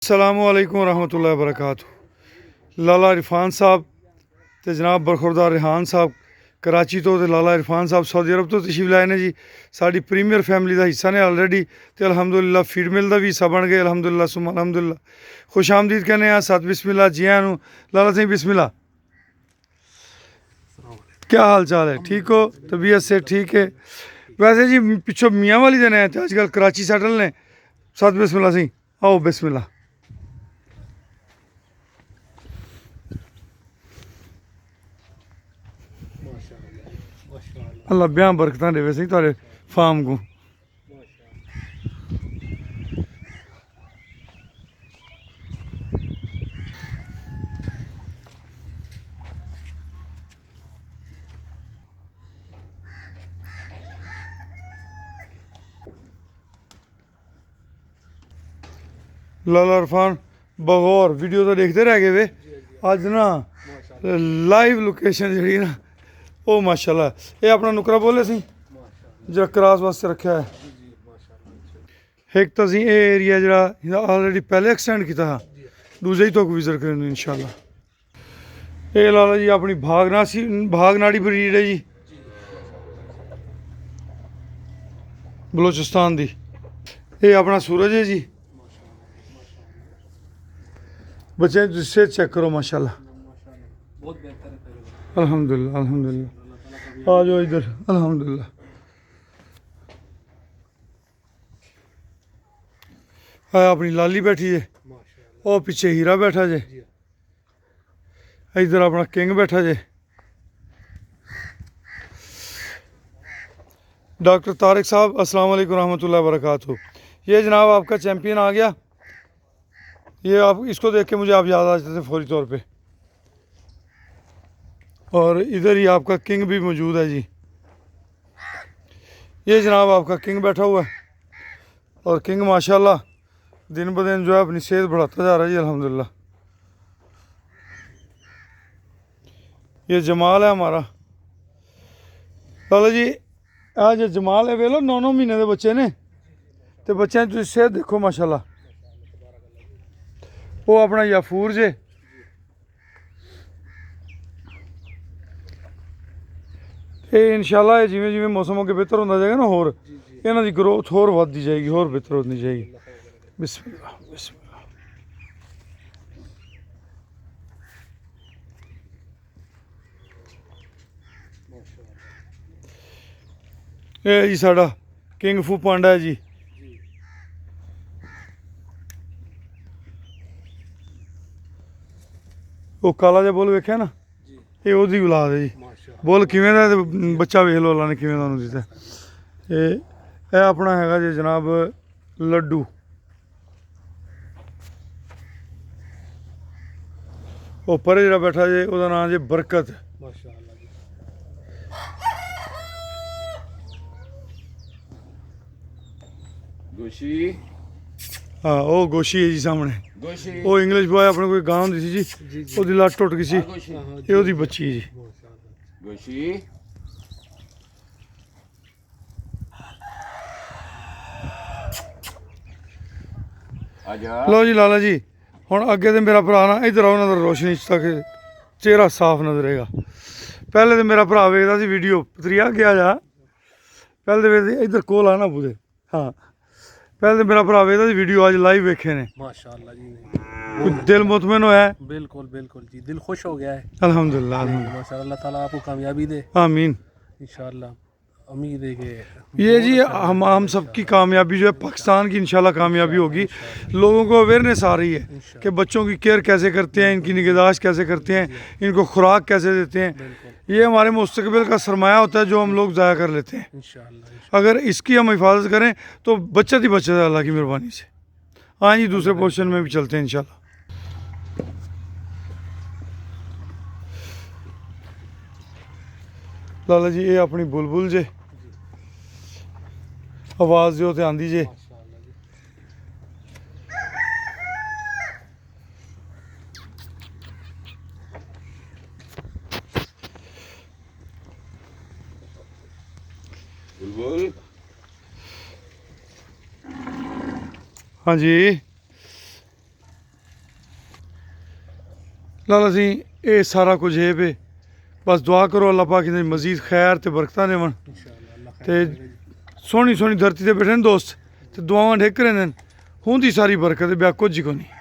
अस्सलामुअलैकुम वरहमतुल्लाहि वबरकातुहू। लाला इरफान साहब ते जनाब बरखुरदार रिहान साहब कराची तो लाला इरफान साहब सऊदी अरब तो तशरीफ लाए ने जी। साड़ी प्रीमियर फैमिली का हिस्सा ने ऑलरेडी तो अलहमदुलिल्लाह फीड मिल का भी हिस्सा बन गए। अलहमदुलिल्लाह सुम अलहमदुलिल्लाह खुश आमदीद कहने सत बिस्मिल्लाह जी आयां नूं। लाला सिंह बिस्मिल्लाह, क्या हाल चाल है? ठीक हो? तबीयत से ठीक है? वैसे जी पिछों मियाँ वाली दिन है अजकल कराची सैटल ने। सत बिस्मिल्लाह सिंह, आओ बिस्मिल्लाह। अल्लाह ब्याह बरकत देवे सी तुहाडे फार्म को। लाला इरफान बगौर वीडियो तो देखते रह गए वे। अज ना लाइव लोकेशन जी ना वो माशाल्लाह ये अपना नुकरा बोले सी जो क्रॉस वास्ते रखा है। एक तो असी ये एरिया जरा ऑलरेडी पहले एक्सटेंड किया था, दूसरे ही तो विजिट करें इंशाल्लाह। ये लाला जी अपनी भागनाड़ी ब्रीड है जी, बलोचिस्तान दी। ये अपना सूरज है जी। बच्चे जिससे चेक करो माशाल्लाह, अल्हम्दुलिल्लाह अल्हम्दुलिल्लाह। आ जाओ इधर, अल्हम्दुलिल्लाह। अपनी लाली बैठी है, और पीछे हीरा बैठा जे, इधर अपना किंग बैठा जे। डॉक्टर तारिक साहब अस्सलाम वालेकुम रहमतुल्लाहि वबरकातुहू। ये जनाब आपका चैम्पियन आ गया। ये आप इसको देख के मुझे आप याद आ जाते थे फौरी तौर पे। और इधर ही आपका किंग भी मौजूद है जी। ये जनाब आपका किंग बैठा हुआ है, और किंग माशाल्लाह दिन ब दिन जो है अपनी सेहत बढ़ाता जा रहा है जी अल्हम्दुलिल्लाह। ये जमाल है हमारा। लाला जी आज जो जमाल है वेलो 9 महीने के बच्चे ने, तो बच्चों की सेहत देखो माशाल्लाह। वो अपना याफूर जे, ये इंशाल्लाह जिमें जिमें मौसम अगे बेहतर होता जाएगा ना, होर इन्हों की ग्रोथ होर बढ़ती जाएगी, होर बेहतर होती जाएगी। बिस्मिल्लाह बिस्मिल्लाह। ये जी साड़ा किंग फू पांडा है जी। वो काला जा बोल वेख्या ना, ये ओदी औलाद है जी। बोल किवें दा बच्चा वेख लो अल्लाह ने किवें दा उन्होंने दिता। ये अपना हैगा जी जनाब लड्डू। वो परे जरा बैठा जे ओदा नाम जे बरकत। हाँ वो गोशी है जी सामने। वो इंग्लिश बॉय अपने कोई गांव दी सी जी, ओदी लत्त टुट गई सी, ये ओदी बच्ची है जी। लो जी लाला जी हुण अगे तो मेरा भरा ना इधर आओ ना, रोशनी तक चेहरा साफ नजरेगा। पहले तो मेरा भरा वेखदा सी वीडियो पतरिया गया जा, पहले तो इधर कोल आना पूरे। हाँ पहले तो मेरा भरा वेखदा सी वीडियो, आज लाइव वेखे ने माशाल्लाह जी। कुछ दिल मुतमिन होया है? बिल्कुल बिल्कुल जी, दिल खुश हो गया है अल्हम्दुलिल्लाह अल्हम्दुलिल्लाह। माशाल्लाह। अल्लाह ताला आपको कामयाबी दे आमीन। इंशाल्लाह। उम्मीद है कि ये जी हम सबकी कामयाबी जो है पाकिस्तान की इंशाल्लाह कामयाबी होगी। लोगों को अवेयरनेस आ रही है कि बच्चों की केयर कैसे करते हैं, इनकी निगहदाश्त कैसे करते हैं, इनको खुराक कैसे देते हैं। ये हमारे मुस्तकबिल का सरमाया होता है जो हम लोग ज़ाया कर लेते हैं। अगर इसकी हम हिफाजत करें तो बचत ही बचत है अल्लाह की मेहरबानी से। हाँ जी दूसरे पोर्शन में भी चलते हैं इंशाल्लाह। लाला जी ये अपनी बुलबुल जे, आवाज़ जो तो आंदी जे। हाँ जी ਲਾਲਾ ਸੀ ਇਹ ਸਾਰਾ ਕੁਝ ਹੈ ਵੇ ਬਸ ਦੁਆ ਕਰੋ ਅੱਲਾਹ ਪਾਕ ਇਹਨਾਂ ਦੀ ਮਜ਼ੀਦ ਖੈਰ ਤੇ ਬਰਕਤਾਂ ਦੇਵਣ इंशाल्लाह अल्लाह खैर ਤੇ करेगा जी। ਸੋਹਣੀ ਸੋਹਣੀ ਧਰਤੀ ਤੇ ਬੈਠੇ ਨੇ ਦੋਸਤ ਤੇ ਦੁਆਵਾਂ ਢੇਕ ਰਹੇ ਨੇ ਹੁੰਦੀ ਸਾਰੀ ਬਰਕਤ ਹੈ ਬਿਆ ਕੁਝ ਹੀ ਕੋ ਨਹੀਂ